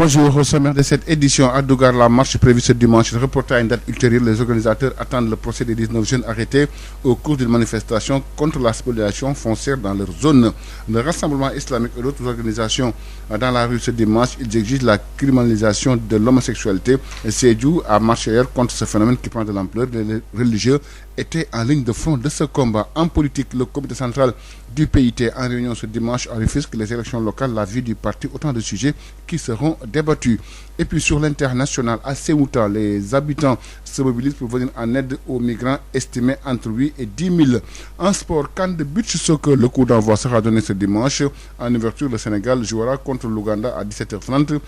Bonjour, au sommaire de cette édition à Dougar, la marche prévue ce dimanche reportée à une date ultérieure. Les organisateurs attendent le procès des 19 jeunes arrêtés au cours d'une manifestation contre la spoliation foncière dans leur zone. Le Rassemblement islamique et d'autres organisations dans la rue ce dimanche, ils exigent la criminalisation de l'homosexualité. Sédhiou a marché hier contre ce phénomène qui prend de l'ampleur. Les religieux étaient en ligne de front de ce combat. En politique, le comité central du PIT en réunion ce dimanche à Rufisque, les élections locales, la vie du parti, autant de sujets qui seront débattus. Et puis sur l'international, à Ceuta, les habitants se mobilisent pour venir en aide aux migrants estimés entre 8 et 10 000. En sport, CAN de beach soccer, le coup d'envoi sera donné ce dimanche. En ouverture, le Sénégal jouera contre l'Ouganda à 17h30.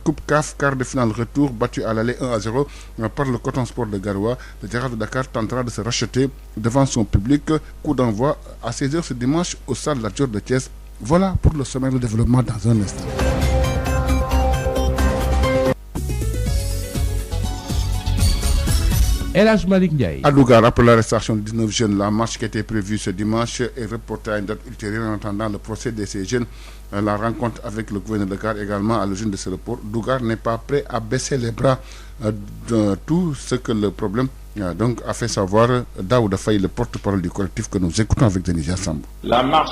Coupe CAF, quart de finale retour, battu à l'aller 1-0 par le Coton Sport de Garoua. Le Jaraaf de Dakar tentera de se racheter devant son public. Coup d'envoi à 16h ce dimanche au stade Lat Dior de Thiès. Voilà pour le sommaire de développement dans un instant. El Hadj Malick Ndiaye. À Dougar, après l'arrestation de 19 jeunes, la marche qui était prévue ce dimanche est reportée à une date ultérieure en attendant le procès de ces jeunes. La rencontre avec le gouverneur de Dakar également à l'origine de ce report. Dougar n'est pas prêt à baisser les bras de tout ce que le problème donc a fait savoir Daouda Faye, le porte-parole du collectif que nous écoutons avec Denis Sambou. La marche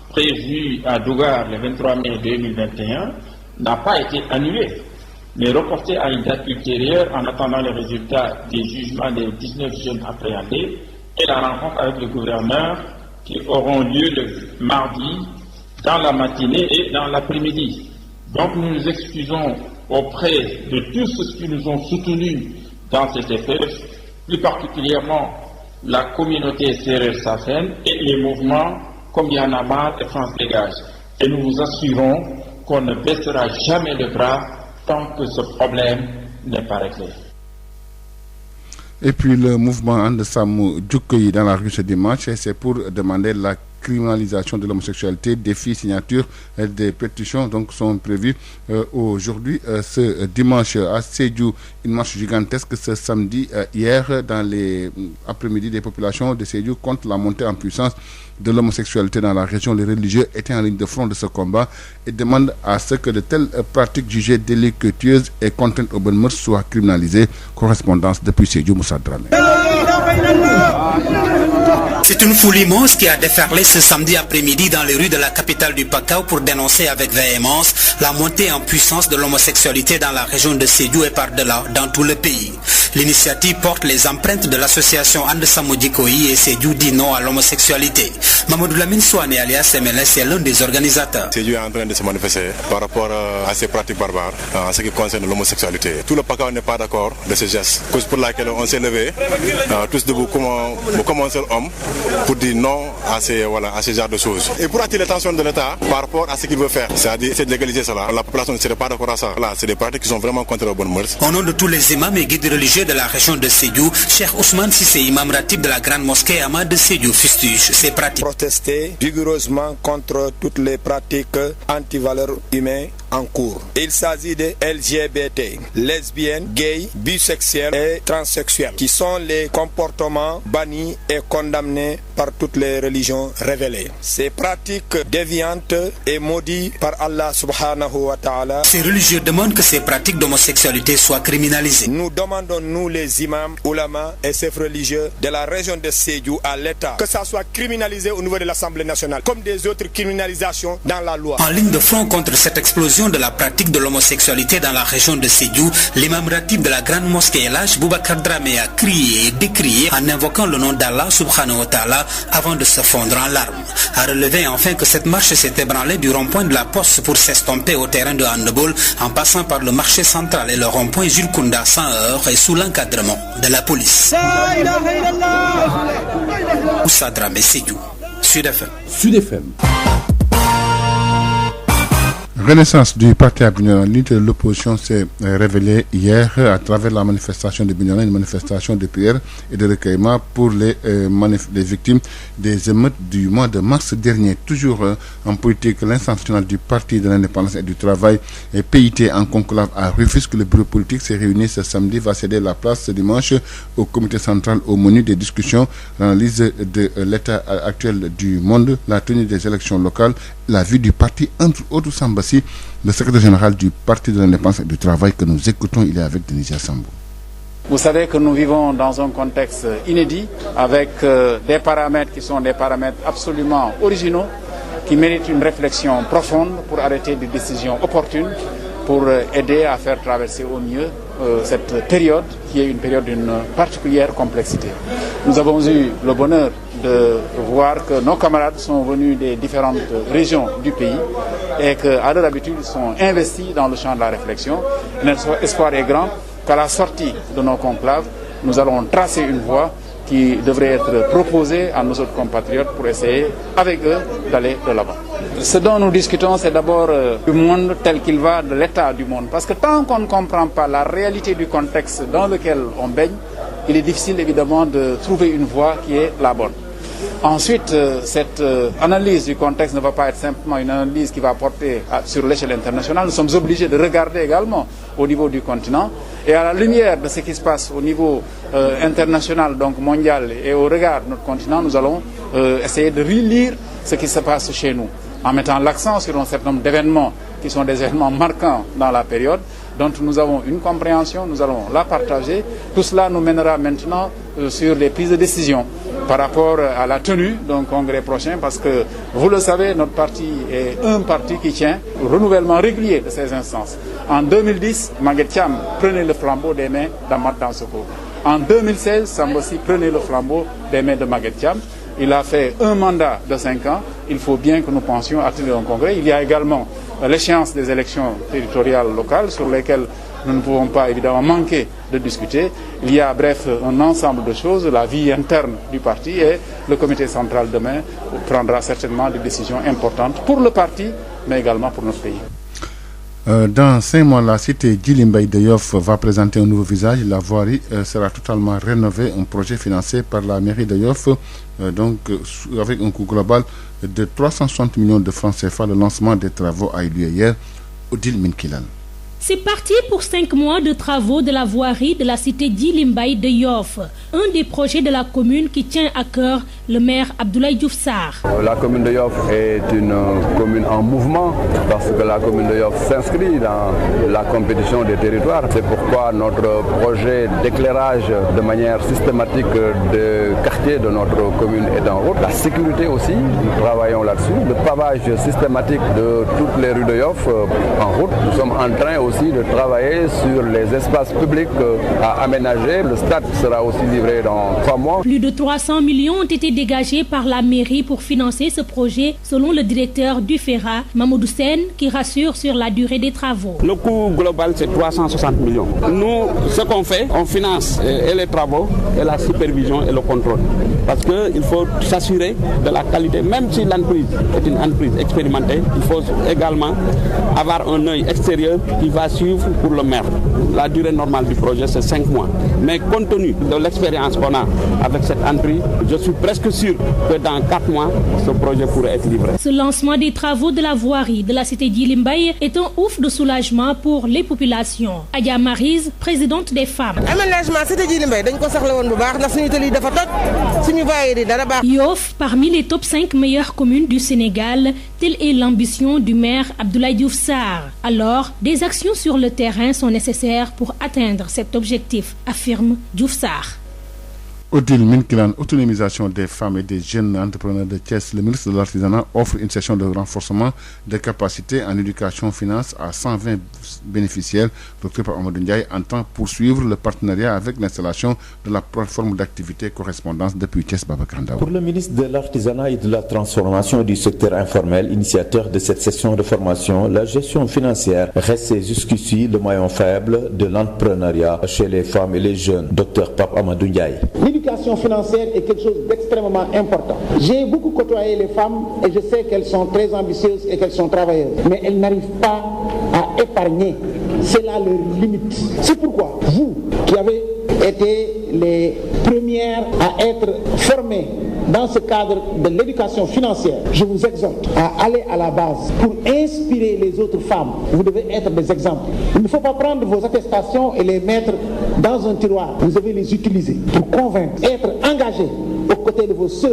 prévue à Dougar le 23 mai 2021 n'a pas été annulée, mais reporté à une date ultérieure en attendant les résultats des jugements des 19 jeunes appréhendés et la rencontre avec le gouverneur qui auront lieu le mardi dans la matinée et dans l'après-midi. Donc nous nous excusons auprès de tous ceux qui nous ont soutenus dans cette épreuve, plus particulièrement la communauté Sérère Safen et les mouvements comme Y'en a marre et France Dégage. Et nous vous assurons qu'on ne baissera jamais le bras tant que ce problème n'est pas réglé. Et puis le mouvement And Samm Jukko dans la rue ce dimanche, c'est pour demander la criminalisation de l'homosexualité. Des signatures et des pétitions donc sont prévues aujourd'hui, ce dimanche à Sédhiou. Une marche gigantesque ce samedi hier dans les après-midi des populations de Sédhiou contre la montée en puissance de l'homosexualité dans la région. Les religieux étaient en ligne de front de ce combat et demandent à ce que de telles pratiques jugées délictueuses et contraintes aux bonnes mœurs soient criminalisées. Correspondance depuis Sédhiou, Moussa Dramé. C'est une foule immense qui a déferlé ce samedi après-midi dans les rues de la capitale du Pakao pour dénoncer avec véhémence la montée en puissance de l'homosexualité dans la région de Sédhiou et par-delà dans tout le pays. L'initiative porte les empreintes de l'association And Samm Jukko et Sédhiou dit non à l'homosexualité. Mamadou Lamine Souane alias MLS est l'un des organisateurs. Sédhiou est en train de se manifester par rapport à ces pratiques barbares en ce qui concerne l'homosexualité. Tout le Pakao n'est pas d'accord de ce geste, cause pour laquelle on s'est levé tous debout comme un seul homme pour dire non à ces genres de choses. Et pour attirer l'attention de l'État par rapport à ce qu'il veut faire, c'est-à-dire de légaliser cela. La population ne serait pas d'accord à ça. Là, c'est des pratiques qui sont vraiment contre les bonnes mœurs. Au nom de tous les imams et guides religieux de la région de Sédhiou, Cheikh Ousmane Cissé, imam ratib de la grande mosquée Ahmad de Sédhiou, fustige ces pratiques. Protester vigoureusement contre toutes les pratiques anti-valeurs humaines en cours. Il s'agit de LGBT, lesbiennes, gays, bisexuels et transsexuels, qui sont les comportements bannis et condamnés par toutes les religions révélées. Ces pratiques déviantes et maudites par Allah subhanahu wa ta'ala. Ces religieux demandent que ces pratiques d'homosexualité soient criminalisées. Nous demandons, nous les imams, oulémas et chefs religieux de la région de Sédhiou à l'État, que ça soit criminalisé au niveau de l'Assemblée nationale, comme des autres criminalisations dans la loi. En ligne de front contre cette explosion de la pratique de l'homosexualité dans la région de Sédhiou, l'imam ratib de la grande mosquée El Hadj Boubacar Dramé a crié et décrié en invoquant le nom d'Allah subhanahu wa ta'ala avant de se fondre en larmes. A relevé enfin que cette marche s'est ébranlée du rond-point de la Poste pour s'estomper au terrain de handball en passant par le marché central et le rond-point Jules Kounda sans heurts et sous l'encadrement de la police. Moussa Dramé, Sédhiou, Sud FM. Sud FM. Renaissance du parti à Bignona. L'unité de l'opposition s'est révélée hier à travers la manifestation de Bignona, une manifestation de prière et de recueillement pour les victimes des émeutes du mois de mars dernier. Toujours en politique, l'instance nationale du parti de l'indépendance et du travail est PIT en conclave à Rufisque. Le bureau politique s'est réuni ce samedi, va céder la place ce dimanche au comité central au menu des discussions, l'analyse de l'état actuel du monde, la tenue des élections locales, la vie du parti, entre autres. Samba aussi le secrétaire général du Parti de l'Indépendance et du Travail que nous écoutons. Il est avec Denisia Sambou. Vous savez que nous vivons dans un contexte inédit avec des paramètres qui sont des paramètres absolument originaux qui méritent une réflexion profonde pour arrêter des décisions opportunes pour aider à faire traverser au mieux cette période qui est une période d'une particulière complexité. Nous avons eu le bonheur de voir que nos camarades sont venus des différentes régions du pays et qu'à leur habitude ils sont investis dans le champ de la réflexion. Notre espoir est grand qu'à la sortie de nos conclaves, nous allons tracer une voie qui devrait être proposée à nos autres compatriotes pour essayer avec eux d'aller de l'avant. Ce dont nous discutons, c'est d'abord du monde tel qu'il va, de l'état du monde. Parce que tant qu'on ne comprend pas la réalité du contexte dans lequel on baigne, il est difficile évidemment de trouver une voie qui est la bonne. Ensuite, cette analyse du contexte ne va pas être simplement une analyse qui va porter sur l'échelle internationale. Nous sommes obligés de regarder également au niveau du continent. Et à la lumière de ce qui se passe au niveau international, donc mondial, et au regard de notre continent, nous allons essayer de relire ce qui se passe chez nous, en mettant l'accent sur un certain nombre d'événements qui sont des événements marquants dans la période, dont nous avons une compréhension, nous allons la partager. Tout cela nous mènera maintenant sur les prises de décision par rapport à la tenue d'un congrès prochain, parce que, vous le savez, notre parti est un parti qui tient au renouvellement régulier de ces instances. En 2010, Maguette Thiam prenait le flambeau des mains d'Amath Dansokho. En 2016, Sambossi prenait le flambeau des mains de Maguette Thiam. Il a fait un mandat de 5 ans. Il faut bien que nous pensions à tenir un congrès. Il y a également l'échéance des élections territoriales locales sur lesquelles nous ne pouvons pas évidemment manquer de discuter. Il y a bref un ensemble de choses, la vie interne du parti, et le comité central demain prendra certainement des décisions importantes pour le parti mais également pour notre pays. Dans 5 mois, la cité Djily Mbaye de Yoff va présenter un nouveau visage. La voirie sera totalement rénovée, un projet financé par la mairie de Yoff, avec un coût global de 360 millions de francs CFA. Le lancement des travaux a eu lieu hier. Odile Minkilan. C'est parti pour 5 mois de travaux de la voirie de la cité Djily Mbaye de Yoff, un des projets de la commune qui tient à cœur le maire Abdoulaye Diouf Sarr. La commune de Yoff est une commune en mouvement parce que la commune de Yoff s'inscrit dans la compétition des territoires. C'est pourquoi notre projet d'éclairage de manière systématique de quartier de notre commune est en route. La sécurité aussi, nous travaillons là-dessus. Le pavage systématique de toutes les rues de Yoff en route. Nous sommes en train aussi de travailler sur les espaces publics à aménager. Le stade sera aussi livré dans 3 mois. Plus de 300 millions ont été dégagés par la mairie pour financer ce projet, selon le directeur du FERA, Mamadou Sen, qui rassure sur la durée des travaux. Le coût global, c'est 360 millions. Nous, ce qu'on fait, on finance et les travaux, et la supervision et le contrôle. Parce qu'il faut s'assurer de la qualité, même si l'entreprise est une entreprise expérimentée, il faut également avoir un œil extérieur qui va suivre pour le maire. La durée normale du projet, c'est 5 mois. Mais compte tenu de l'expérience qu'on a avec cette entreprise, je suis presque sûr que dans 4 mois, ce projet pourrait être livré. Ce lancement des travaux de la voirie de la cité Djily Mbaye est un ouf de soulagement pour les populations. Adja Marise, présidente des femmes. Yoff, parmi les top 5 meilleures communes du Sénégal, telle est l'ambition du maire Abdoulaye Diouf Sarr. Alors, des actions sur le terrain sont nécessaires pour atteindre cet objectif, affirme Diouf Sarr. Odile Minkilan, autonomisation des femmes et des jeunes entrepreneurs de Thiès. Le ministre de l'Artisanat offre une session de renforcement des capacités en éducation finance à 120 bénéficiaires. Dr Amadou Ndiaye entend poursuivre le partenariat avec l'installation de la plateforme d'activité correspondance depuis Thiès Babakandaou. Pour le ministre de l'Artisanat et de la transformation du secteur informel, initiateur de cette session de formation, la gestion financière reste jusqu'ici le maillon faible de l'entrepreneuriat chez les femmes et les jeunes. Dr Pape Amadou Ndiaye. L'éducation financière est quelque chose d'extrêmement important. J'ai beaucoup côtoyé les femmes et je sais qu'elles sont très ambitieuses et qu'elles sont travailleuses. Mais elles n'arrivent pas à épargner. C'est là leur limite. C'est pourquoi vous, qui avez été les premières à être formées dans ce cadre de l'éducation financière, je vous exhorte à aller à la base pour inspirer les autres femmes. Vous devez être des exemples. Il ne faut pas prendre vos attestations et les mettre dans un tiroir. Vous devez les utiliser pour convaincre, être engagé aux côtés de vos sœurs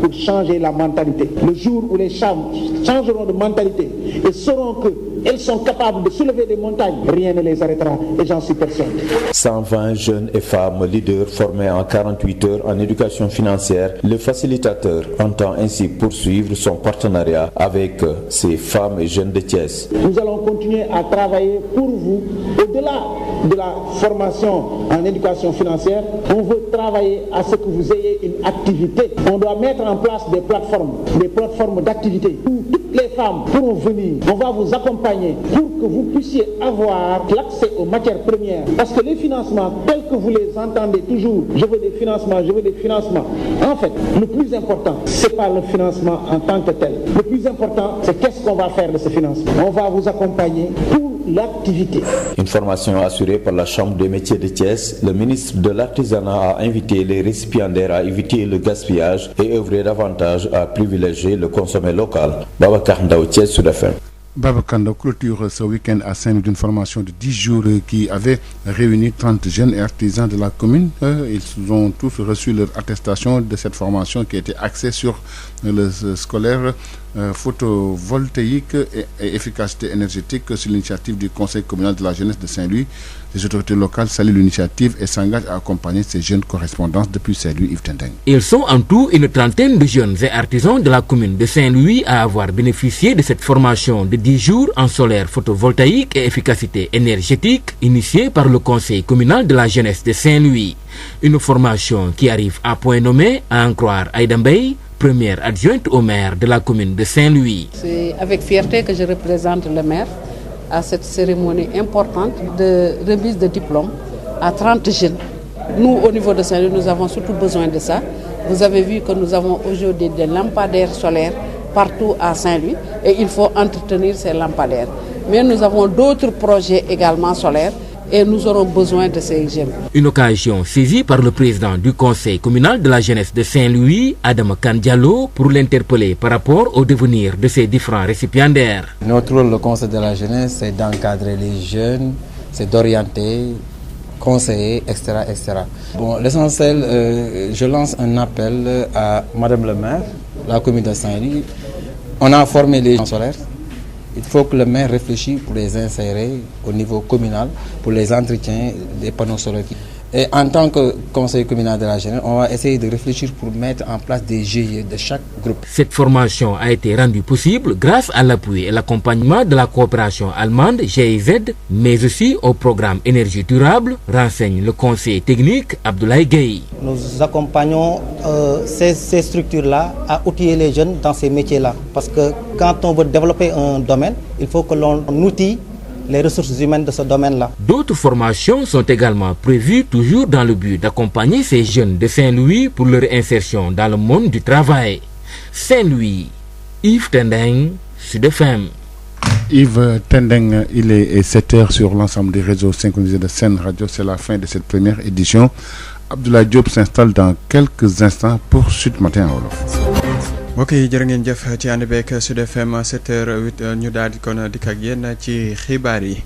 pour changer la mentalité. Le jour où les femmes changeront de mentalité et sauront que elles sont capables de soulever des montagnes. Rien ne les arrêtera et j'en suis persuadé. 120 jeunes et femmes leaders formés en 48 heures en éducation financière. Le facilitateur entend ainsi poursuivre son partenariat avec ces femmes et jeunes de Thiès. Nous allons continuer à travailler pour vous. Au-delà de la formation en éducation financière, on veut travailler à ce que vous ayez une activité. On doit mettre en place des plateformes d'activité où toutes les femmes pourront venir. On va vous accompagner pour que vous puissiez avoir l'accès aux matières premières. Parce que les financements, tels que vous les entendez toujours, je veux des financements. En fait, le plus important, c'est pas le financement en tant que tel. Le plus important, c'est qu'est-ce qu'on va faire de ce financement. On va vous accompagner pour l'activité. Une formation assurée par la Chambre des métiers de Thiès, le ministre de l'Artisanat a invité les récipiendaires à éviter le gaspillage et œuvrer davantage à privilégier le consommé local. Babacar Ndao, Thiès, Sud FM. Babacar Ndao clôture ce week-end à Saint-Louis d'une formation de 10 jours qui avait réuni 30 jeunes et artisans de la commune. Ils ont tous reçu leur attestation de cette formation qui était axée sur le scolaire photovoltaïque et efficacité énergétique sur l'initiative du Conseil communal de la jeunesse de Saint-Louis. Les autorités locales saluent l'initiative et s'engagent à accompagner ces jeunes correspondants depuis Saint-Louis. Yves Tendeng. Ils sont en tout une trentaine de jeunes et artisans de la commune de Saint-Louis à avoir bénéficié de cette formation de 10 jours en solaire photovoltaïque et efficacité énergétique initiée par le Conseil communal de la jeunesse de Saint-Louis. Une formation qui arrive à point nommé, à en croire Aïda Mbaye, première adjointe au maire de la commune de Saint-Louis. C'est avec fierté que je représente le maire à cette cérémonie importante de remise de diplôme à 30 jeunes. Nous, au niveau de Saint-Louis, nous avons surtout besoin de ça. Vous avez vu que nous avons aujourd'hui des lampadaires solaires partout à Saint-Louis et il faut entretenir ces lampadaires. Mais nous avons d'autres projets également solaires et nous aurons besoin de ces jeunes. Une occasion saisie par le président du conseil communal de la jeunesse de Saint-Louis, Adama Kandialo, pour l'interpeller par rapport au devenir de ces différents récipiendaires. Notre rôle, le conseil de la jeunesse, c'est d'encadrer les jeunes, c'est d'orienter, conseiller, etc. etc. Bon, l'essentiel, je lance un appel à Madame le maire, la commune de Saint-Louis. On a formé les gens solaires. Il faut que le maire réfléchisse pour les insérer au niveau communal, pour les entretiens des panneaux solaires. Et en tant que conseil communal de la jeunesse, on va essayer de réfléchir pour mettre en place des GIE de chaque groupe. Cette formation a été rendue possible grâce à l'appui et l'accompagnement de la coopération allemande GIZ, mais aussi au programme énergie durable, renseigne le conseiller technique Abdoulaye Gueye. Nous accompagnons ces structures-là à outiller les jeunes dans ces métiers-là. Parce que quand on veut développer un domaine, il faut que l'on outille les ressources humaines de ce domaine-là. D'autres formations sont également prévues toujours dans le but d'accompagner ces jeunes de Saint-Louis pour leur insertion dans le monde du travail. Saint-Louis, Yves Tendeng, Sud FM. Yves Tendeng, il est 7h sur l'ensemble des réseaux synchronisés de Sen Radio. C'est la fin de cette première édition. Abdoulaye Diop s'installe dans quelques instants pour Sud Matin à Wolof. mbokk yi jërë ngeen jëf ci ànd beeg Sud FM 7h08 ñu daal di kon dikk ak yéen ci xibaar yi.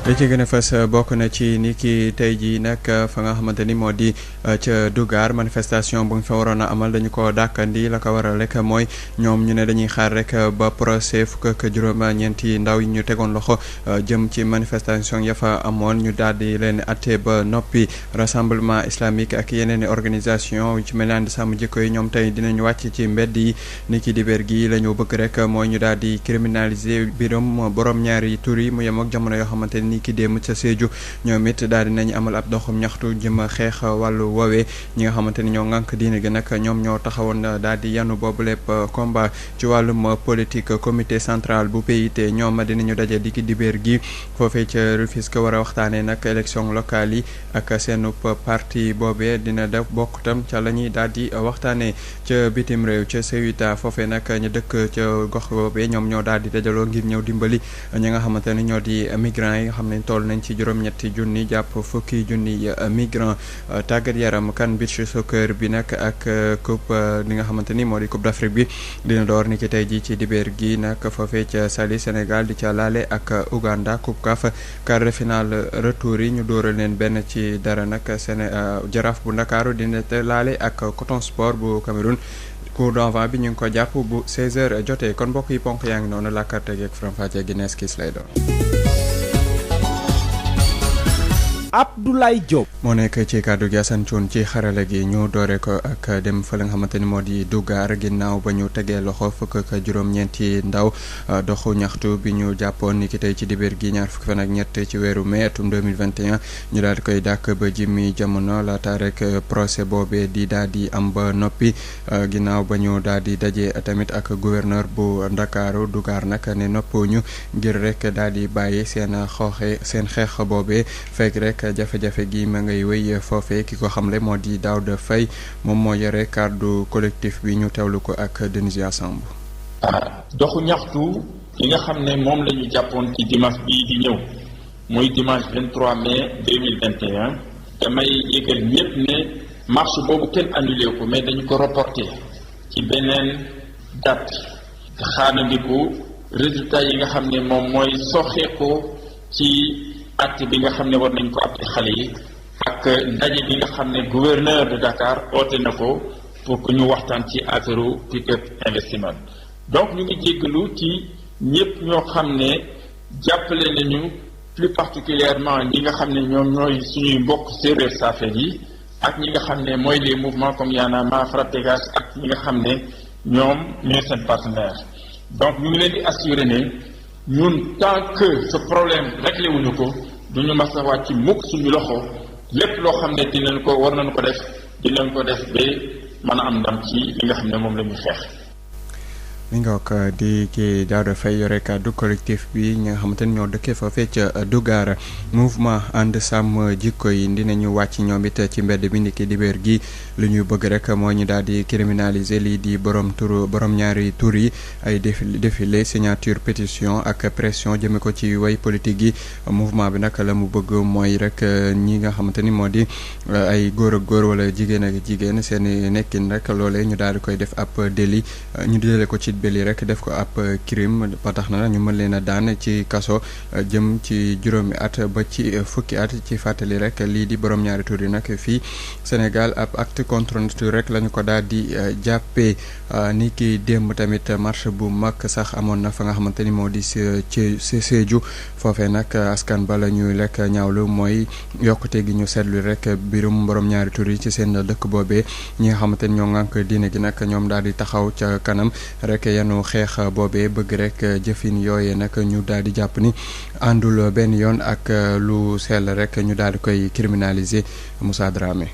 li ci gën a fës bokk na ci ni ki tey jii nag fa nga xamante ni moo di ca Dougar manifestation bu ñu fa waroon a amal dañu ko dàkkandi la ko waral rek mooy ñoom ñu ne dañuy xaar rek ba procès fukk ak juróom-ñeenti ndaw yi ñu tegoon loxo jëm ci manifestation ya fa amoon ñu daal di leen atte ba noppi. rassemblement islamique ak yeneen i organisation yu ci mel ni sàmm jikko yi ñoom tey dinañu wàcc ci mbedd yi ni ki dibéer gi la ñu bëgg rek mooy ñu daal di criminaliser biram borom ñaari tur yi mu yem ak jamono yoo xamante ni ki démb ca Sédhiou ñoom it daal di nañu amal ab doxum ñaxtu jëm a xeex wàllu woowee ñi nga xamante ni ñoo ŋànk diine gi nag ñoom ñoo taxawoon daal di yanu boobu lépp combat ci wàllum politique comité central bu PIT ñoom dinañu daje di ki dibéer gi foofee ca Rufisque war a waxtaanee nag élection locale yi ak seen parti boobee dina def bokk tam ca la ñuy daal di waxtaanee ca bitim réew ca Ceuta foofee nag ñu dëkk ca gox boobee ñoom ñoo daal di dajaloo ngir ñëw dimbali ñi nga xamante ni ñoo di migrants yi nga xam ne toll nañ ci juróom-ñetti junni jàpp fukki junni migrant. tàggat yaram kan beach soccer bi nag ak coupe li nga xamante ni moo di coupe d'Afrique bi dina door ni ki tey ji ci dibéer gi nag foofee ca Saly Sénégal di ca laale ak Ouganda coupe CAF quart de finale retour yi ñu dóoral leen benn ci dara nag Jaraaf bu Ndakaaru dina te laale ak Coton Sport bu Cameroun coup d'envoi bi ñu ngi ko jàpp bu 16h jotee kon mbokk yi ponk yaa ngi noonu làkkarte geeg faram-fàccee gi nees kiis lay doon. Abdoulaye Diop moo nekk ci kàddu gi Assane Thioune ci xarala gi ñu doore ko ak dem fa la nga xamante ni moo di Dougar ginnaaw ba ñu tegee loxo fukk ak juróom-ñeenti ndaw doxu ñaxtu bi ñu jàppoon ni ki tey ci dibéer gi ñaar fukki fan ak ñett ci weeru mai atum 2021 ñu daal di koy dàkk ba jimmi jamono laata rek procès boobee di daal di am ba noppi ginnaaw ba ñu daal di daje tamit ak gouverneur bu Ndakaaru Dougar nag ne noppuñu ngir rek daal di bàyyi seen xeex boobee fekk rek jafe-jafe gi ma ngay wéy foofee ki ko xamle moo di Daouda Faye moom moo yore kàddu collectif bi ñu teewlu ko ak Denisia Samb. doxu ñaxtu yi nga xam ne moom la ñu jàppoon ci dimanche bii di ñëw muy dimanche 23 mai 2021 damay yëgal ñépp ne marche boobu kenn annulé ko mais dañu ko reporté ci beneen date te xaarandiku résultat yi nga xam ne moom mooy soxeekoo ci acte bi nga xam ne war nañ ko àtte xale yi ak ndaje bi nga xam ne gouverneur de Dakar oote na ko pour que ñu waxtaan ci affaire pick-up investissement donc ñu ngi jéggalu ci ñëpp ñoo xam ne jàppale nañu plus particulièrement ñi nga xam ne ñoom ñooy suñuy mbokk séeréer saafeen yi ak ñi nga xam ne mooy les mouvements comme Y'en a marre Frapp Dégage ak ñi nga xam ne ñoom ñooy seen partenaire donc ñu ngi leen di assurer ne ñun tant que ce problème réglé wuñu ko duñu mas a wàcc mukk suñu loxo lépp loo xam ne dinañ ko war nañu ko def dinañ ko def ba mën a am ndam ci li nga xam ne moom la ñuy xeex. mi nga ko di kii Daouda Faye yore kàddu collectif bi ñi nga xamante ni ñoo dëkkee foofee ca Dougar mouvement ànd sàmm jikko yi dinañu wàcc ñoom it ci mbedd bi niki dibéer gi lu ñuy bëgg rek moo ñu daal di criminaliser lii di borom ñaari tur yi ay défilé signature pétition ak pression jëme ko ci way politique yi mouvement bi nag la mu bëgg mooy rek ñi nga xamante ni moo di ay góor ak góor wala jigéen ak jigéen seen nekkin rek loolee ñu daal di koy def ab délit ñu dale ko ci beli rek def ko ab crime ba tax na ñu mën leen a daan ci kaso jëm ci juróomi at ba ci fukki at ci fàttali rek lii di borom ñaari tur yi nag fii Sénégal ab acte contre nature rek lañu ko daal di jàppee ni ki démb tamit marche bu mag sax amoon na fa nga xamante ni moo di ci Sédhiou foofee nag askan ba la ñuy lekk ñaawlu mooy yokkute gi ñu seetlu rek birum borom ñaari tur yi ci seen dëkk boobee ñi nga xamante ni ñoo ngànk diine gi nag ñoom daal di taxaw ca kanam rek yanu xeex boobee bëgg rek jëfin yooyee nag ñu daal di jàpp ni àndul benn yoon ak lu sell rek ñu daal di koy criminaliser Moussa Dramé.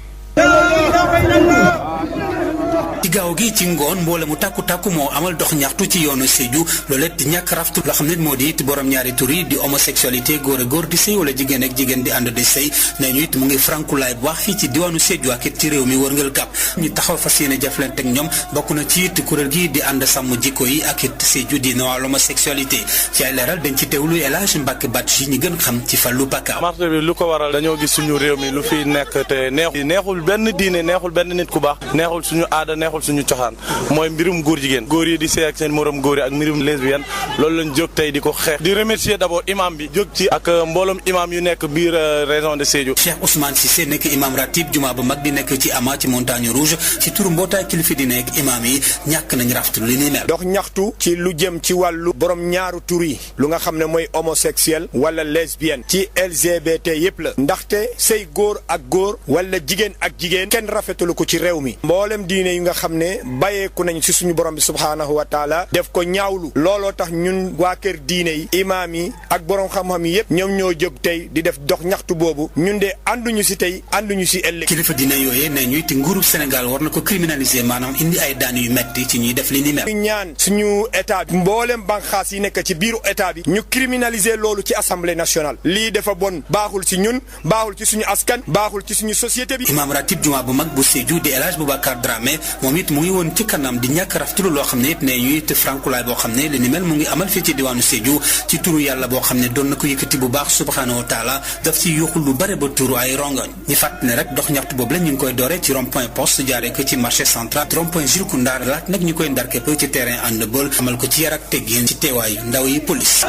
ci gaaw gi ci ngoon mboole mu tàkku moo amal dox ñaxtu ci yoonu Sédhiou loolee di ñàkk raftu loo xam ne moo di it borom ñaari tur yi di homosexualité góor a góor di sëy wala jigéen ak jigéen di ànd di sëy nee ñu it mu ngi frankulaay bu baax fii ci diwaanu Sédhiou ak it ci réew mi wërngal kàpp ñu taxaw fas yéene jëflante ak ñoom bokk na ci it kuréel gi di ànd sàmm jikko yi ak it Sédhiou di no l'homosexualité ci ay leeral dañ ci teewlu El Hadj Mbacke Badji ñi gën xam ci Fallou Bakar. marche bi lu ko waral dañoo gis suñu réew mi lu fi nekk te neexul benn diine neexul benn nit ku baax neexul suñu aada neexul suñu coxaan mooy mbirum góor jigéen góor yi di sëy ak seen morom góor yi ak mbirum lesbienne loolu lañ jóg tey di ko xeex di remercier d'abord imam bi jóg ci ak mbooloom imam yu nekk biir région de Sédhiou. Cheikh Ousmane Cissé nekk imam ratib juma bu mag di nekk ci Ama ci montagne rouge ci turu mbootaay kilifa di nekk imam yi ñàkk nañ rafetlu li ni mel. dox ñaxtu ci lu jëm ci wàllu borom ñaaru tur yi lu nga xam ne mooy homosexuel wala lesbienne ci LGBT yépp la ndaxte sëy góor ak góor wala jigéen ak jigéen kenn rafetalu ko ci réew mi mboolem diine yu nga xam ne bàyyeeku nañ ci suñu borom bi subhaanahu wa taala def ko ñaawlu looloo tax ñun waa kër diine yi imaam yi ak borom xam-xam yi yépp ñoom ñoo jóg tey di def dox ñaxtu boobu ñun de ànduñu ci tey ànduñu ci ëllëg. kilifa diine yooyee ne ñuy te nguurub Sénégal war na ko criminaliser maanaam indi ay daan yu metti ci ñuy def li ni mel. ñu ñaan suñu état bi mboolem banxaas yi nekk ci biiru état bi ñu criminaliser loolu ci assemblée nationale lii dafa bon baaxul ci ñun baaxul ci suñu askan baaxul ci suñu société bi. imam ratib juma bu mag bu Sédhiou di El Hadj Boubacar Dramé moom it mu ngi woon ci kanam di ñàkk rafetlu loo xam ne it ne ñu it frankulaay boo xam ne li ni mel mu ngi amal fii ci diwaanu Sédhiou ci turu yàlla boo xam ne doon na ko yëkkati bu baax subhanahu wa taala daf ci yuuxul lu bare ba turu ay rongoñ ñi fàtt ne rek dox ñaxtu boobu la ñu ngi koy doore ci rond point poste jaaree ko ci marché central rond point Jules Koundar laat nag ñu koy ndarkepp ci terrain handball amal ko ci yar ak teggin ci teewaayu ndaw yi police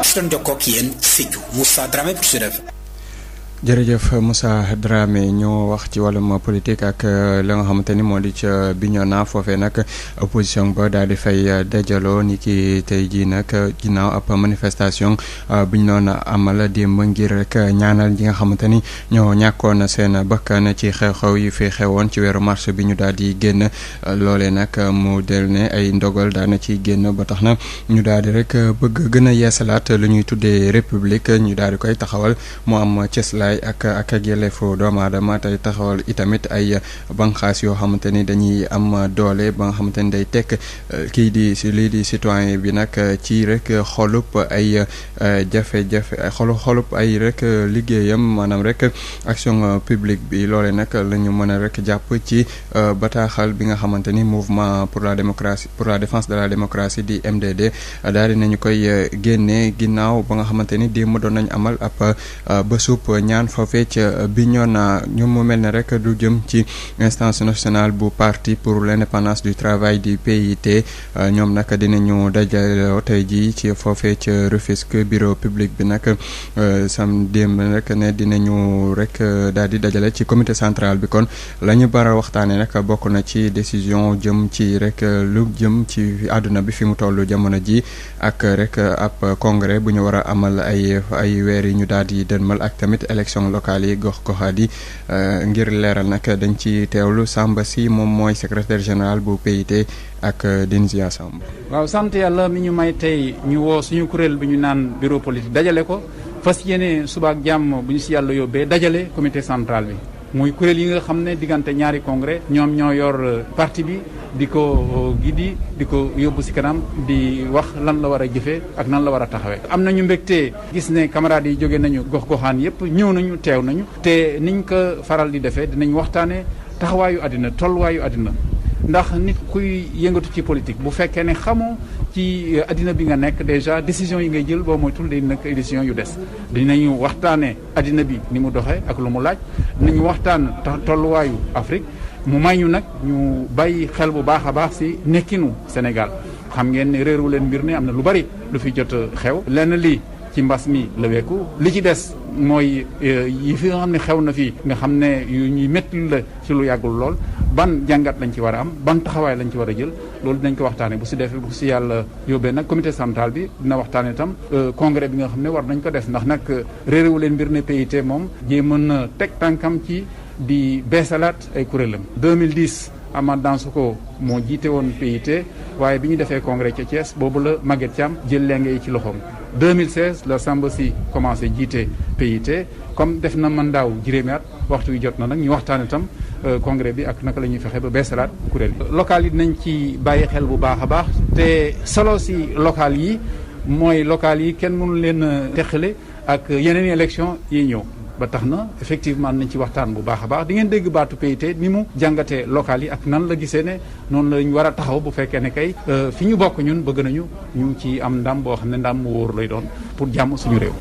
si doon jokkoo ak yéen Sédhiou Moussa Dramé pour Sud FM. jërëjëf Moussa Dramé ñoo wax ci wàllum politique ak la nga xamante ni moo di ca Bignona foofee nag opposition ba daal di fay dajaloo ni ki tey jii nag ginnaaw ab manifestation bi ñu doon amal démb ngir rek ñaanal ñi nga xamante ni ñoo ñàkkoon seen bakkan ci xew-xew yi fi xewoon ci weeru mars bi ñu daal di génn loolee nag mu del ne ay ndogal daana ciy génn ba tax na ñu daal di rek bëgg gën a yeesalaat lu ñuy tuddee république ñu daal di koy taxawal mu am cëslaay ak yelleefu doomu aadama tey taxawal itamit ay banqaas yoo xamante ni dañuy am doole ba nga xamante ni day tekk kii di lii di citoyen bi nag ci rek xolub ay jafe-jafe xolub ay rek liggéeyam maanaam rek action publique bi loole nag la ñu mën a rek jàpp ci bataaxal bi nga xamante ni mouvement pour la démocratie pour la défense de la démocratie di MDD daal di nañu koy génnee ginnaaw ba nga xamante ni démb doon nañ amal ab bésub ñaan foofee ca Bignona ñu mu mel ne rek du jëm ci instance nationale bu parti pour l'indépendance du travail du PIT ñoom nag dinañu dajaloo tey jii ci foofee ca Rufisque bureau public bi nag sam démb rek ne dinañu rek daal di dajale ci comité central bi kon la ñu bara waxtaane nag bokk na ci décision jëm ci rek lu jëm ci àdduna bi fi mu toll jamono ji ak rek ab congrès bu ñu war a amal ay weer yi ñu daal di dënmal ak tamit élection locale yi gox-goxaat yi ngir leeral nag dañ ci teewlu Samba Sy moom mooy secrétaire général bu PIT ak Dinzia Samb. waaw sant yàlla mi ñu may tey ñu woo suñu kuréel bi ñu naan bureau politique dajale ko fas yéene suba ak jàmm bu ñu si yàlla yóbbee dajale comité central bi muy kuréel yi nga xam ne diggante ñaari congrès ñoom ñoo yor parti bi di ko gidi di ko yóbbu si kanam di wax lan la war a jëfee ak nan la war a taxawee. am nañu mbégte gis ne camarades yi jóge nañu gox-goxaan yépp ñëw nañu teew nañu te niñ ko faral di defee dinañ waxtaane taxawaayu àddina tolluwaayu àddina ndax nit kuy yëngatu ci politique bu fekkee ne xamoo ci àddina bi nga nekk déjà décision yi ngay jël boo moytul day nekk décision yu des dinañu waxtaane àddina bi ni mu doxee ak lu mu laaj dinañu waxtaan tolluwaayu Afrique mu may ñu nag ñu bàyyi xel bu baax a baax si nekkinu Sénégal xam ngeen ne réeru leen mbir ne am na lu bari lu fi jot xew lenn lii ci mbas mi la weeku li ci des mooy yi fi nga xam ne xew na fii nga xam ne yu ñuy métti la ci lu yàggul lool ban jàngat lañ ci war a am ban taxawaay lañ ci war a jël loolu dinañ ko waxtaane bu si defee bu si yàlla yóbbee nag comité central bi dina waxtaane itam congrès bi nga xam ne war nañ ko def ndax nag réeréwu leen mbir ne PIT moom jee mën na teg tànkam ci di beesalaat ay kuréelam 2010 Amath Dansokho moo jiite woon PIT waaye bi ñu defee congrès ca Thiès boobu la Maguette Thiam jël lenge yi ci loxoom 2016 la Samba Sy commencé jiite PIT comme def na mandaaw juróomi at waxtu wi jot na nag ñu waxtaan itam congrès bi ak naka la ñuy fexe ba beesalaat kuréel yi. local yi dinañ ci bàyyi xel bu baax a baax te solo si local yi mooy local yi kenn mënu leen teqale ak yeneen élection yi ñëw. ba tax na effectivement nañ ci waxtaan bu baax a baax di ngeen dégg baatu PIT ni mu jàngatee local yi ak nan la gisee ne noonu lañ war a taxaw bu fekkee ne kay fi ñu bokk ñun bëgg nañu ñu ci am ndam boo xam ne ndam mu wóor lay doon pour jàmm suñu réew.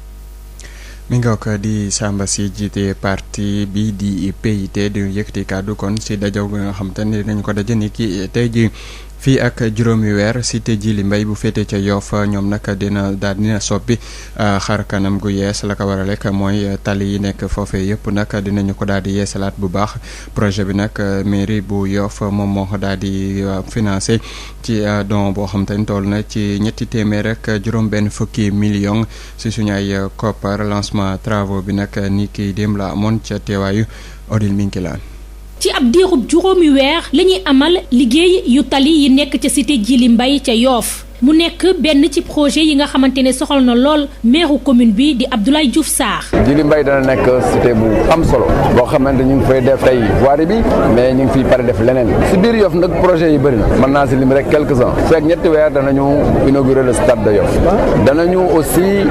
mi nga ko di Samba Sy jiite parti bi di PIT di yëkkati kàddu kon si dajaw bi nga xam te ne dinañ ko daje ni ki tey ji fii ak juróomi weer cité Djily Mbaye bu féete ca Yoff ñoom nag dina soppi xar kanam gu yees la ko waral rek mooy tali yi nekk foofee yëpp nag dinañu ko daal di yeesalaat bu baax projet bi nag mairie bu Yoff moom moo ko daal di financé ci don boo xam te ni toll na ci ñetti téeméer rek juróom-benn fukki million si suñu ay koppar lancement travaux bi nag ni ki démb la amoon ca teewaayu Odile Minkilaan ci ab diirub juróomi weer la ñuy amal liggéey yu tali yi nekk ca cité Djily Mbaye ca Yoff mu nekk benn ci projet yi nga xamante ne soxal na lool maire commune bi di Abdoulaye Diouf Sarr. Djily Mbaye dana nekk cité bu am solo boo xamante ñu ngi fay def tey voirie bi mais ñu ngi fiy pare def leneen si biir Yoff nag projet yi bëri na mën naa si lim rek quelques-uns fekk ñetti weer danañu inaugurer le stade de Yoff danañu aussi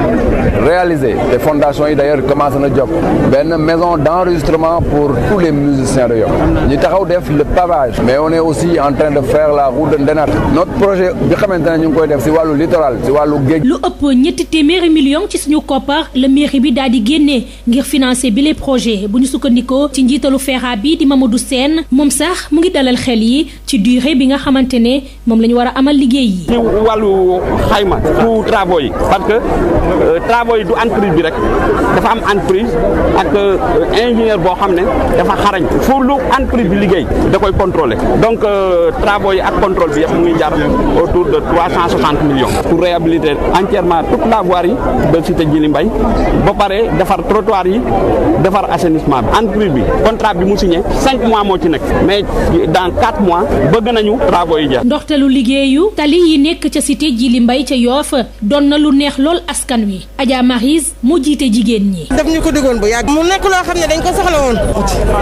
réaliser les fondations yi d'ailleurs commencé na jóg benn maison d'enregistrement pour tous les musiciens de Yoff ñu taxaw def le pavage mais on est aussi en train de faire la route de Ndenat notre projet bi xamante ne ñu ngi koy def si wàllu littoral si wàllu géej. lu ëpp ñetti téeméeri millions ci suñu koppar la mairie bi daal di génnee ngir financer bi les projets bu ñu sukkandikoo ci njiitalu FERA bi di Mamadou Sène moom sax mu ngi dalal xel yi ci durée bi nga xamante ne moom la ñu war a amal liggéey yi. ci wàllu xayma pour travaux yi parce que travaux yi du entreprise bi rek dafa am entreprise ak ingénieur boo xam ne dafa xarañ pour lu entreprise bi liggéey da koy contrôler donc travaux yi ak contrôle bi yëpp mu ngi jar autour de 360 millions pour réhabiliter entièrement toute la voirie de cité Djily Mbaye ba pare defar trottoir yi defar assainissement bi entreprise bi contrat bi mu signé 5 mois moo ci nekk mais dans 4 mois bëgg nañu travaux yi jar. ndoxtalu liggéeyu tali yi nekk ca cité Djily Mbaye ca Yoff doon na lu neex lool askan wi Adja Marise moo jiite jigéen ñi. daf ñu ko digoon bu yàgg mu nekk loo xam ne dañ ko soxla woon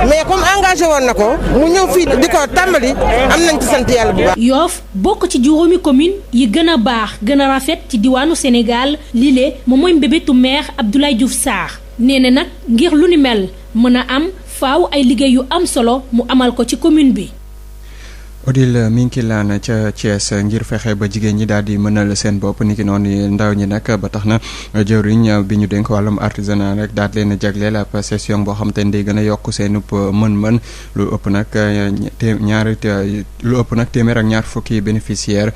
mais comme engagé woon na ko mu ñëw fii di ko tàmbali am nañ ci sant yàlla bu baax. Yoff bokk ci juróomi commune yi gën a baax gën a rafet ci diwaanu Sénégal lile moom mooy mbébétu maire Abdoulaye Diouf Sarr nee na nag ngir lu ni mel mën a am faaw ay liggéey yu am solo mu amal ko ci commune bi. Odile Minkilaan ca Thiès ngir fexe ba jigéen ñi daal di mënal seen bopp niki noonu ndaw ñi nag ba tax na jëwriñ bi ñu dénk wàllum artisanat rek daal leen jagleel ab session boo xam te ne day gën a yokk seen mën-mën lu ëpp nag téeméer ak ñaar fukki bénéficiaire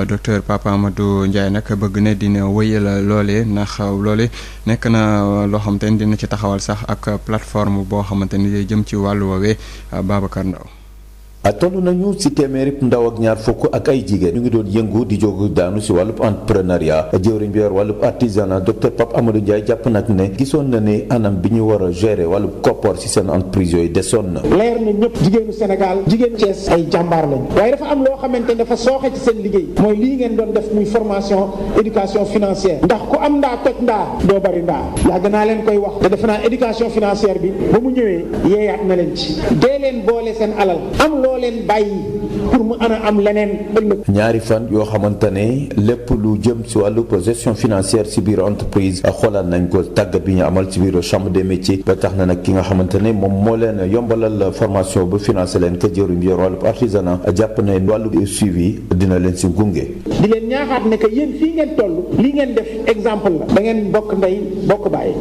docteur Papa Amadou Ndiaye nag bëgg ne dina wëyal loolee ndax loole nekk na loo xam te ne dina ci taxawal sax ak plateforme boo xamante ni day jëm ci wàllu woowee Babacar Ndaw toll nañu ci téeméeri ndaw ak ñaar fukk ak ay jigéen ñu ngi doon yëngu di jóg daanu ci wàllub entrepreneuriat jëwriñ bi yor wàllub artisanat docteur Pape Amadou Ndiaye jàpp nag ne gisoon na ne anam bi ñu war a gérer wàllub koppar ci seen entreprise yooyu desoon na. leer na ñëpp jigéenu Sénégal jigéenu Thiès ay jàmbaar lañ waaye dafa am loo xamante ne dafa sooxe ci seen liggéey mooy lii ngeen doon def muy formation éducation financière ndax ku am ndaa toj ndaa doo bari ndaa yàgg naa leen koy wax te defe naa éducation financière bi ba mu ñëwee yeeyaat na leen ci dee leen boole seen alal am loo leen bàyyi pour mu ana am leneen ëllëg. ñaari fan yoo xamante ne lépp lu jëm ci wàllu gestion financière ci biir entreprise xoolal nañ ko tàggat bi ñu amal ci biir chambre des métiers ba tax na nag ki nga xamante ne moom moo leen yombalal formation ba financé leen ka jëruñ bi yor wàllu artisanat jàpp ne wàllu suivi dina leen ci gunge. di leen ñaaxaat ne que yéen fii ngeen toll lii ngeen def exemple la da ngeen bokk ndey bokk baay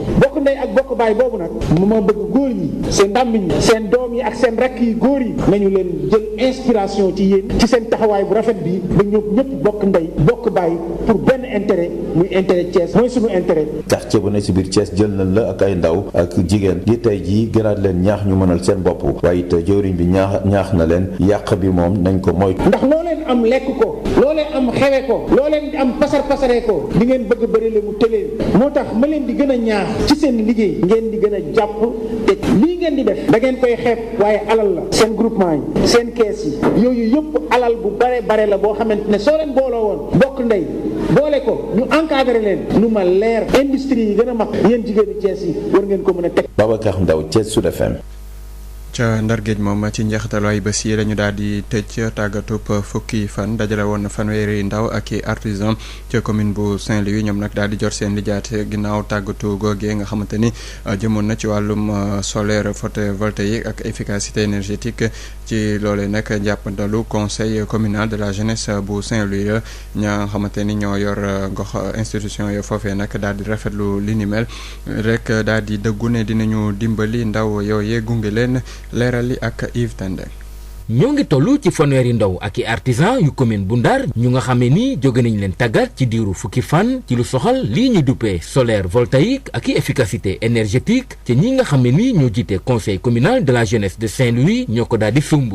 ak bokk baay boobu nag mu ma bëgg góor ñi seen ndàmmiñ ñi seen doom yi ak seen rakk yi góor yi nañu leen jël inspiration ci yéen ci seen taxawaay bu rafet bi ba ñëpp bokk ndey bokk baay pour benn intérêt muy intérêt Thiès mooy suñu intérêt. quartier bu ne ci biir Thiès jël nañ la ak ay ndaw ak jigéen gi tey jii gënaat leen ñaax ñu mënal seen bopp waaye it jëwriñ bi ñaax na leen yàq bi moom nañ ko moytu. ndax loo leen am lekk ko loo leen am xewe ko loo leen am pasaree ko di ngeen bëgg bëri le mu tëleen moo tax ma leen di gën a ñaax ci seen liggéey ngeen di gën a jàpp te lii ngeen di def da ngeen koy xeeb waaye alal la seen groupement yi seen kees yi yooyu yëpp alal bu bare la boo xamante ne soo leen booloo woon bokk ndey boole ko ñu encadré leen lu ma leer industrie yi gën a mag yéen jigéenu Thiès yi war ngeen ko mën a teg. Babacar Ndaw Thiès Sud FM. ca Ndar Géej moom ci njeexitalu ay bés yi lañu daal di tëj tàggatub fukki fan dajale woon fanweeri ndaw ak i artisan ca commune bu Saint-Louis ñoom nag daal di jot seen lijaate ginnaaw tàggatu googee nga xamante ni jëmoon na ci wàllum solaire photovoltaïque ak efficacité énergétique ci loolee nag jàppandalu conseil communal de la jeunesse bu Saint-Louis la ña nga xamante ni ñoo yor ngox institution yo foofee nag daal di rafetlu li ni mel rek daal di dëggu ne dinañu dimbali ndaw yooyee gunge leen leerali ak Yves Tende. ñoo ngi toll ci fanweeri ndaw ak i artisan yu commune bu Ndar ñu nga xamee ni jóge nañ leen tàggat ci diiru fukki fan ci lu soxal lii ñu duppee solaire voltaïque ak i efficacité énergétique te ñi nga xamee ni ñoo jiite conseil communal de la jeunesse de Saint-Louis ñoo ko daal di sumb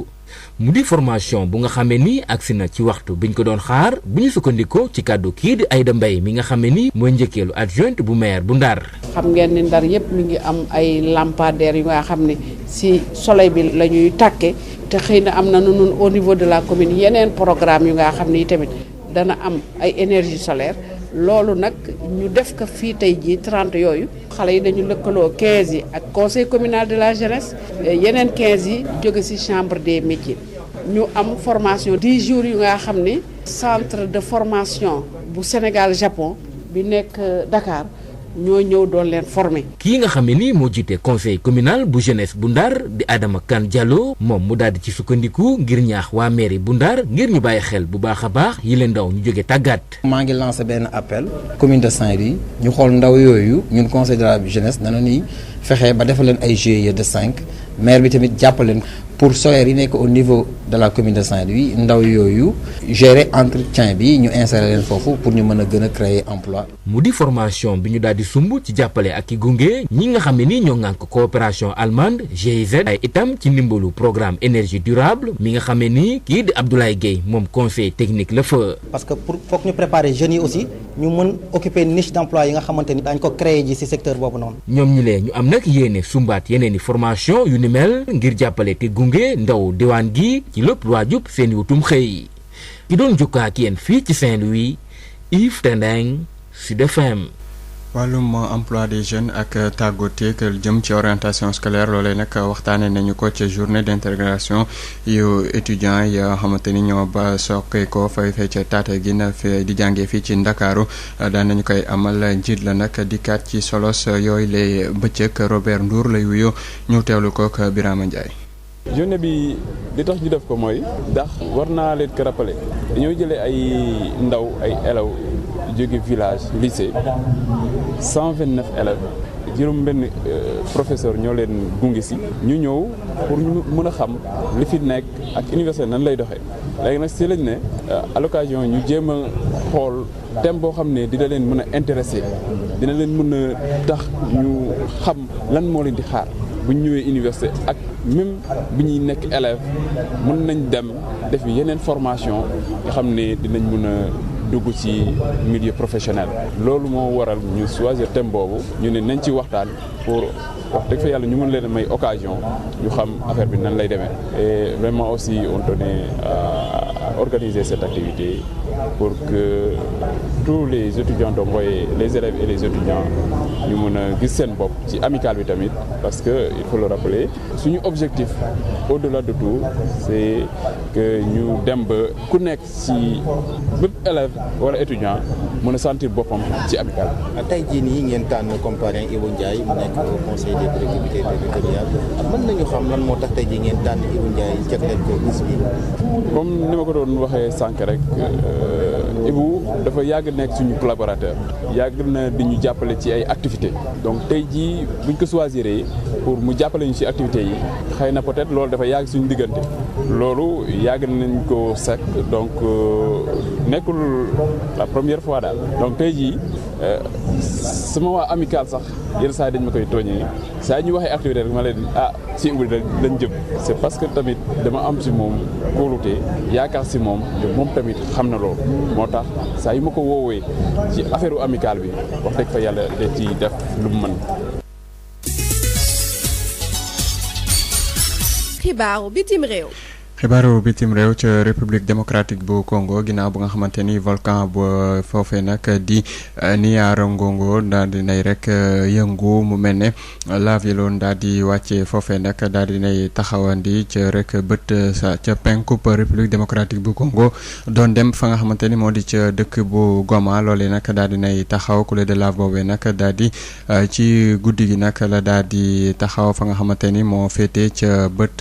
mu di formation bu nga xamee ni agsi na ci waxtu biñ ko doon xaar bu ñu sukkandikoo ci kàddu kii di Aïda Mbaye mi nga xamee ni mooy njëkkeelu adjointe bu maire bu Ndar. xam ngeen ni Ndar yëpp mi ngi am ay lampadaires yu nga xam ne si soleil bi la ñuy tàkke te xëy na am na nun au niveau de la commune yeneen programme yu nga xam ne tamit dana am ay énergie solaire loolu nag ñu def ko fii tey jii 30 yooyu xale yi dañu lëkkaloo 15 yi ak conseil communal de la jeunesse yeneen 15 yi jóge ci chambre des métiers ñu am formation 10 jours yu nga xam ne centre de formation bu Sénégal Japon bi nekk Dakar ñoo ñëw doon leen former. kii nga xam ne ni moo jiite conseil communal bu jeunesse bu Ndar di Adama Kane Diallo moom mu daal di ci sukkandiku ngir ñaax waa mairie bu Ndar ngir ñu bàyyi xel bu baax a baax yi leen ndaw ñu jóge tàggat. maa ngi lancé benn appel commune de Saint-Louis ñu xool ndaw yooyu ñun conseil de la jeunesse dana ni fexe ba defal leen ay GIE de 5 maire bi tamit jàppaleen pour solaire yi nekk au niveau de la commune de Saint-Louis ndaw yooyu gérer entretien bi ñu insérer leen foofu pour ñu mën a gën a créer emploi. mu di formation bi ñu daal di sumb ci jàppale ak i gunge ñi nga xam ne ni ñoo ŋànk coopération allemande GIZ ay itam ci ndimbalu programme énergie durable mi nga xam ne ni kii di Abdoulaye Gueye moom conseil technique la fa. parce que pour foog ñu préparer jeunes yi aussi ñu mën occuper niche d'emploi yi nga xamante ni daañu ko créer ji ci secteur boobu noonu. ñoom ñi lee ñu am nag yéene sumbaat yeneen i formation yu ni mel ngir jàppale te gunge ndaw diwaan gi ci lépp waajub seen wutum xëy ki doon jokkoo ak yéen fii ci Saint-Louis Yves Tendeng Sud FM. wàllum emploi des jeunes ak tàggateeg jëm ci orientation scolaire loolee nag waxtaanee nañu ko ci journée d'intégration yu étudiants yi nga xamante ni ñoo ba soqee ko fay ca Tataguine di jàngee fii ci Ndakaaru daan nañu koy amal njiit la nag dikkaat ci solos yooyu lay bëccëg Robert Ndour lay wuyu ñu teewlu ko ak Birama Ndiaye. journée bi li tax ñu def ko mooy ndax war naa leen ko rappeler dañoo jëlee ay ndaw ay élèves jóge village lycée 129 élèves juróom benn professeur ñoo leen gunge si ñu ñëw pour ñu mën a xam li fi nekk ak université nan lay doxee léegi nag si lañ ne à l'occasion ñu jéem a xool thème boo xam ne dina leen mën a intéressé dina leen mën a tax ñu xam lan moo leen di xaar bu ñu ñëwee université ak même bu ñuy nekk élève mën nañ dem def yeneen formation nga xam ne dinañ mën a dugg ci milieu professionnel. loolu moo waral ñu choisir thème boobu ñu ne nañ ci waxtaan pour wax dëgg fa yàlla ñu mën leen may occasion ñu xam affaire bi nan lay demee. et vraiment aussi on tenait à organiser cette activité pour que tous les étudiants donc mooy les élèves et les étudiants ñu mën a gis seen bopp ci amicale bi tamit parce que il faut le rappeler suñu objectif au-delà de tout c'est que ñu dem ba ku nekk ci bépp élève wala étudiant mën a sentir boppam ci amicale bi. tey jii nii ngeen tànn comme parrain Ibou Ndiaye mu nekk au conseil des collectivités territoriales mën nañu xam lan moo tax tey jii ngeen tànn Ibou Ndiaye jagleel ko bis bi. comme ni ma ko doon waxee sànq rek Ibou dafa yàgg nekk suñu collaborateur yàgg na di ñu jàppale ci ay activités donc tey jii buñ ko choisir pour mu jàppale ñu ci activités yi xëy na peut-être loolu dafa yàgg suñu diggante loolu yàgg nañ ko sekk donc nekkul la première fois daal donc tey jii sama waa amical sax yenn saa dañ ma koy tooñee saa ñu waxee activité rek ma leen ci Ibou lañ jëm c'est parce que tamit dama am ci moom kóolute yaakaar ci moom te moom tamit xam na loolu moo tax saa yu ma ko woowee ci affaire amicale bi wax dëgg fa yàlla da ci def lu mu mën. xibaaru bitim réew. xibaaru bitim réew ca république démocratique bu Congo ginnaaw bu nga xamante ni volcan bu foofee nag di Nyiragongo daal di nay rek yëngu mu mel ne lave yi loon daal di wàcce foofee nag daal di nay taxawandi ca rek bët sa ca penkub république démocratique bu Congo doon dem fa nga xamante ni moo di ca dëkk bu Goma loolee nag daal di nay taxaw coulée de lave boobee nag daal di ci guddi gi nag la daal di taxaw fa nga xamante ni moo féete ca bët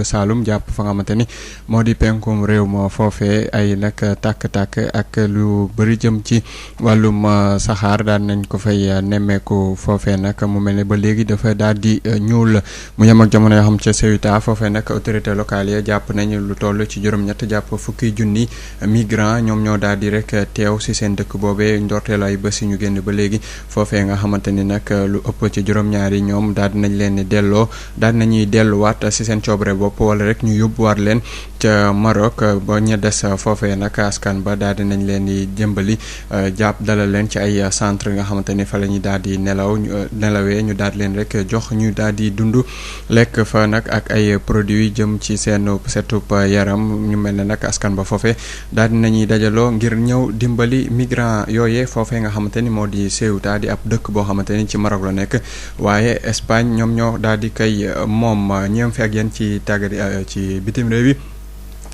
Saalum fa nga xamante ni moo di penkum réew moo foofee ay nag tàkk-tàkk ak lu bëri jëm ci wàllum saxaar daan nañ ko fay nemmeeku foofee nag mu mel ne ba léegi dafa daal di ñuul mu yem ak jamono yoo xam ca Ceuta foofee nag autorité locale ya jàpp nañ lu toll ci juróom-ñett jàpp fukki junni migrant ñoom ñoo daal di rek teew si seen dëkk boobee ndorteel ay bés ñu génn ba léegi foofee nga xamante ni nag lu ëpp ci juróom-ñaari ñoom daal di nañ leen delloo daal nañuy delluwaat si seen coobare bopp wala rek ñu yóbbuwaat leen ca Maroc ba ñu des foofee nag askan ba daal di nañ leen di jëmbali jàpp dalal leen ci ay centre nga xamante ni fa la ñuy daal di nelawee ñu daal di leen rek jox ñu daal di dund lekk fa nag ak ay produits jëm ci seen setub yaram ñu mel ne nag askan ba foofee daal di nañuy dajaloo ngir ñëw dimbali migrant yooyee foofee nga xamante ni moo di Ceuta di ab dëkk boo xamante ni ci Maroc la nekk waaye Espagne ñoom ñoo daal di koy moom ñoom fi ak yéen ci tàggat ci bitim réew yi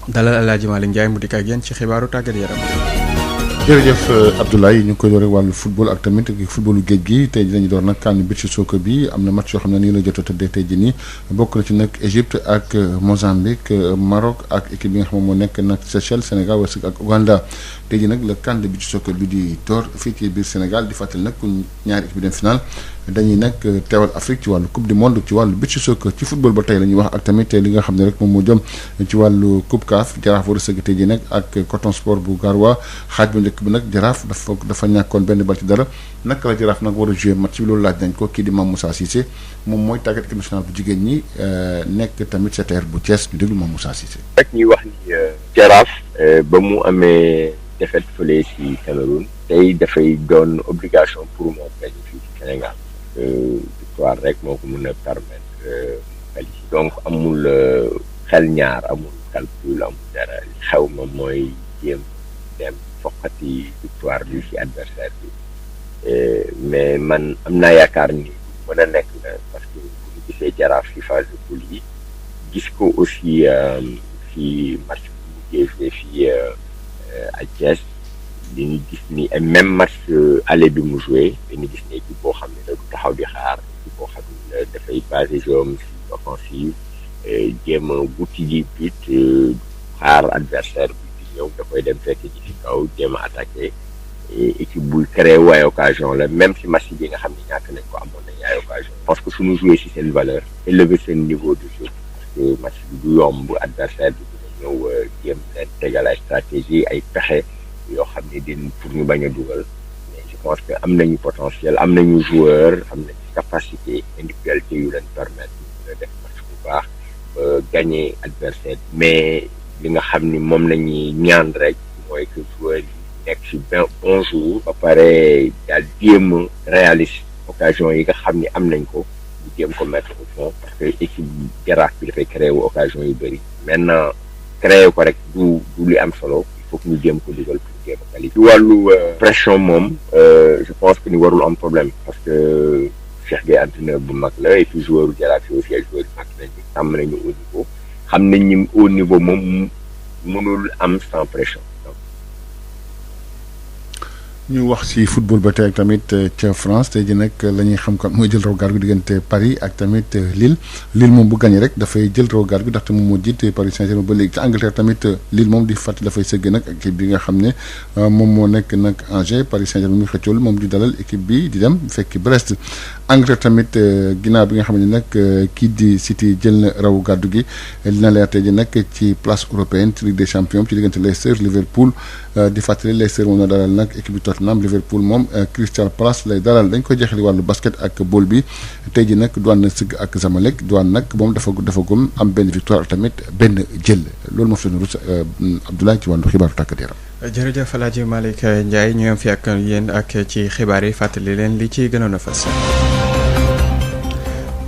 dalal El Hadji Malick Ndiaye mu dikk ak yéen ci xibaaru tàggat yaram. jërëjëf Abdoulaye ñu ngi koy door rek wàllu football ak tamit footballu géej gi tey dinañu door nag CAN beach soccer bi am na match yoo xam ne nii la jot a tëddee tey jii nii bokk na ci nag Égypte ak Mozambique Maroc ak équipe bi nga xam ne moo nekk nag Seychelles Sénégal wala ak Ouganda tey jii nag le CAN de beach soccer bi di door fii ci biir Sénégal di fàttali nag ku ñaari équipe bi dem final dañuy nag teewal Afrique ci wàllu coupe du monde ci wàllu beach soccer ci football ba tey la ñuy wax ak tamit li nga xam ne rek moom moo jëm ci wàllu coupe CAF Jaraaf war a sëgg tey jii nag ak Coton Sport bu Garoua xaaj bu njëkk bi nag Jaraaf dafa ñàkkoon benn bal ci dara naka la Jaraaf nag war a jouer match bi loolu laaj nañ ko kii di Mame Moussa Cissé moom mooy tàggat équipe nationale bu jigéen ñi nekk tamit CTR bu Thiès ñu déglu Mame Moussa Cissé. rek ñuy wax ni Jaraaf ba mu amee défaite fële ci Cameroun tey dafay doon obligation pour moom gagner fii ci Sénégal victoire rek moo ko mën a permettre qualifier donc amul xel ñaar amul calcul amul dara li xew moom mooy jéem dem foqati victoire bi ci adversaire bi mais man am naa yaakaar ni mën a nekk na parce que bu ñu gisee Jaraaf ci phase de poule yi gis ko aussi ci match bu mujjee fii à Thiès dañuy gis ni même match aller bi mu joué dañuy gis ni équipe boo xam ne da du taxaw di xaar équipe boo xam ne dafay basé jeu ci offensive jéem a wuti ji but xaar adversaire bi di ñëw da koy dem fekk ji ci kaw jéem a attaqué équipe buy créé ay occasion la même si match bi nga xam ne ñàkk nañ ko amoon nañ ay occasion parce que suñu joué ci seen valeur élever seen niveau de jeu parce que match bi du yomb adversaire bi dina ñëw jéem leen tegal ay stratégie ay pexe yoo xam ne din pour ñu bañ a dugal mais je pense que am nañu potentiel am nañu joueur am nañu capacité individualité yu leen permettre ñu def match bu baax ba gagner adversaire mais li nga xam ni moom lañuy ñaan rek mooy que joueur yi nekk ci bon jour ba pare daal jéem réaliste occasion yi nga xam ni am nañ ko ñu jéem ko mettre au fond parce que équipe Jaraaf bi dafay créer wu occasion yu bëri maintenant créer ko rek du li am solo il faut que ñu jéem ko dugal pour jéem a qualifier. ci wàllu pression moom je pense que ni warul am problème parce que Cheikh Gueye entraîneur bu mag la et puis joueur Jaraaf yi aussi ay joueurs yu mag lañu tàmm nañu au niveau xam nañ ni au niveau moom mënul am sans pression. ñu wax ci football ba tey ak tamit ca France tey jii nag la ñuy xam kan mooy jël raw gaar gi diggante Paris ak tamit Lille moom bu gagné rek dafay jël raw gaar gi ndaxte moom moo jiite Paris Saint-Germain ba léegi ca Angleterre tamit Lille moom di fàttali dafay sëgg nag ak équipe bi nga xam ne moom moo nekk nag Angers Paris Saint-Germain muy xëccool moom di dalal équipe bi di dem fekki Brest. Angleterre tamit ginnaaw bi nga xam ne nag kii di City jël na raw gàddu gi dina leer tey jii nag ci place européenne ci Ligue des Champions ci diggante Leicester Liverpool di fàttali Leicester moom na dalal nag équipe bi Tottenham Liverpool moom Crystal Palace lay dalal dañ koy jeexali wàllu basket ak bool bi tey jii nag Douane na sëgg ak Zamalek Douane nag moom dafa gom am benn victoire ak tamit benn jël loolu moo fi doon rus Abdoulaye ci wàllu xibaaru tàggat yaram. jërëjëf El Hadj Malick Ndiaye ñu am fi ak yéen ak ci xibaar yi fàttali leen li ci gënoon a fas.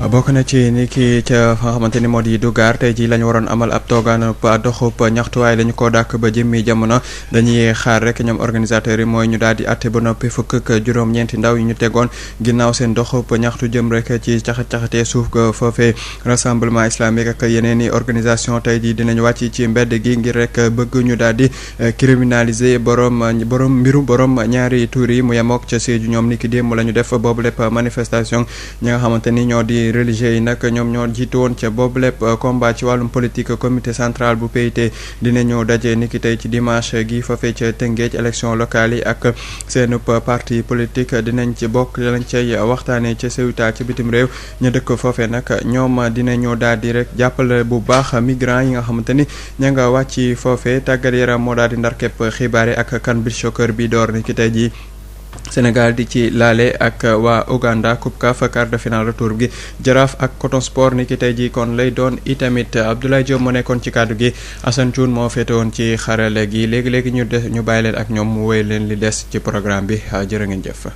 bokk na ci ni ki ca fa xamante ni moo di Dougar tey jii la ñu waroon amal ab toogaan doxub ñaxtuwaay lañu ko dàkk ba jëmmi jamono dañuy xaar rek ñoom organisateurs yi mooy ñu daal di atte ba noppi fukk ak juróom-ñeenti ndaw yi ñu tegoon ginnaaw seen doxub ñaxtu jëm rek ci caxat-caxatee suuf ga foofee rassemblement islamique ak yeneen i organisation tey jii dinañu wàcc ci mbedd gi ngir rek bëgg ñu daal di criminaliser borom ñaari tuur yi mu yemook ca Sédhiou ñoom ni ki démb la ñu def boobu lépp manifestation ñi nga xamante ni ñoo di religieux yi nag ñoom ñoo jiitu woon ca boobu lépp combat ci wàllum politique comité central bu PIT dinañu daje niki tey ci dimanche gi foofee ca Tëngéej élection locale yi ak seen parti politique dinañ ci bokk lañ cay waxtaanee ca Ceuta ci bitim réew ñu dëkk foofee nag ñoom dinañu daal di rek jàppale bu baax migrants yi nga xamante ni ña nga wàcc foofee tàggat yaram moo daal di ndar képp xibaar yi ak CAN beach soccer bi door niki tey ji Sénégal di ci laale ak waa Ouganda Coupe CAF quart de finale retour gi Jaraaf ak Coton Sport ni ki tey jii kon lay doon itamit Abdoulaye Diop moo nekkoon ci kàddu gi Assane Thioune moo féete woon ci xarale gi léegi-léegi ñu bàyyi leen ak ñoom mu wéy leen li des ci programme bi jërë ngeen jëf